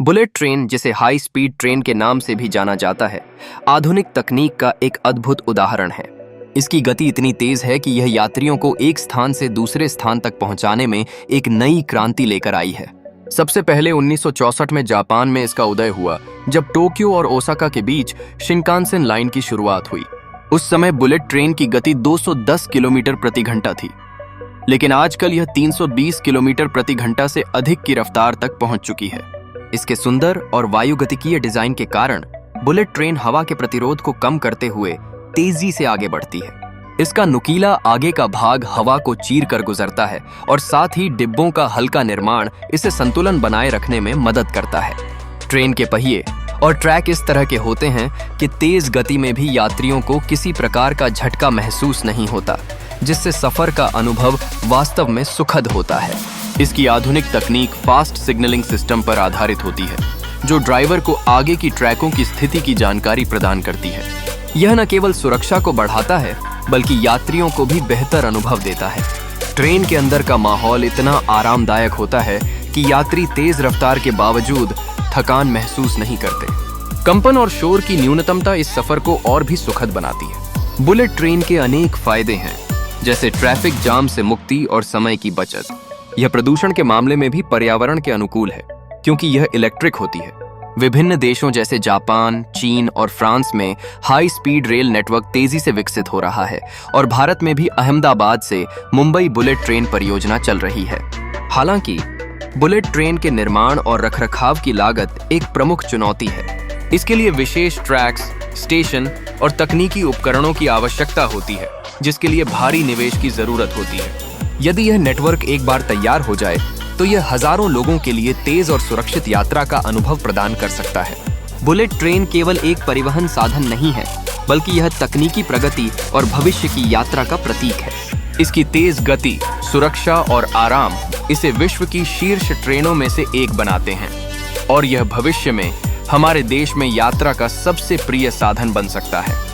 Bullet train, जिसे high speed train के नाम से भी जाना जाता है, आधुनिक तकनीक का एक अद्भुत उदाहरण है। इसकी गति इतनी तेज है कि यह यात्रियों को एक स्थान से दूसरे स्थान तक पहुंचाने में एक नई क्रांति लेकर आई है। सबसे पहले 1964 में जापान में इसका उदय हुआ, जब टोक्यो और ओसाका के बीच शिनकानसेन लाइन की शुरुआत हुई। उस समय बुलेट ट्रेन की गति 210 किलोमीटर प्रति घंटा थी, लेकिन आजकल यह 320 किलोमीटर प्रति घंटा से अधिक की रफ्तार तक पहुंच चुकी है। इसके सुंदर और वायुगतिकीय डिजाइन के कारण बुलेट ट्रेन हवा के प्रतिरोध को कम करते हुए तेजी से आगे बढ़ती है। इसका नुकीला आगे का भाग हवा को चीर कर गुजरता है और साथ ही डिब्बों का हल्का निर्माण इसे संतुलन बनाए रखने में मदद करता है। ट्रेन के पहिए और ट्रैक इस तरह के होते हैं कि तेज गति में भी यात्रियों को किसी प्रकार का झटका महसूस नहीं होता, जिससे सफर का अनुभव वास्तव में सुखद होता है। इसकी आधुनिक तकनीक फास्ट सिग्नलिंग सिस्टम पर आधारित होती है, जो ड्राइवर को आगे की ट्रैकों की स्थिति की जानकारी प्रदान करती है। यह न केवल सुरक्षा को बढ़ाता है, बल्कि यात्रियों को भी बेहतर अनुभव देता है। ट्रेन के अंदर का माहौल इतना आरामदायक होता है कि यात्री तेज रफ्तार के बावजूद थकान महसूस नहीं करते। कंपन और शोर की न्यूनतमता इस सफर को और भी सुखद बनाती है। बुलेट ट्रेन के अनेक फायदे हैं, जैसे ट्रैफिक जाम से मुक्ति और समय की बचत। यह प्रदूषण के मामले में भी पर्यावरण के अनुकूल है, क्योंकि यह इलेक्ट्रिक होती है। विभिन्न देशों जैसे जापान, चीन और फ्रांस में हाई स्पीड रेल नेटवर्क तेजी से विकसित हो रहा है और भारत में भी अहमदाबाद से मुंबई बुलेट ट्रेन परियोजना चल रही है। हालांकि बुलेट ट्रेन के निर्माण और रखरखाव की लागत एक प्रमुख चुनौती है। इसके लिए विशेष ट्रैक्स, स्टेशन और तकनीकी उपकरणों की आवश्यकता होती है, जिसके लिए भारी निवेश की जरूरत होती है। यदि यह नेटवर्क एक बार तैयार हो जाए तो यह हजारों लोगों के लिए तेज और सुरक्षित यात्रा का अनुभव प्रदान कर सकता है। बुलेट ट्रेन केवल एक परिवहन साधन नहीं है, बल्कि यह तकनीकी प्रगति और भविष्य की यात्रा का प्रतीक है। इसकी तेज गति, सुरक्षा और आराम इसे विश्व की शीर्ष ट्रेनों में से एक बनाते हैं और यह भविष्य में हमारे देश में यात्रा का सबसे प्रिय साधन बन सकता है।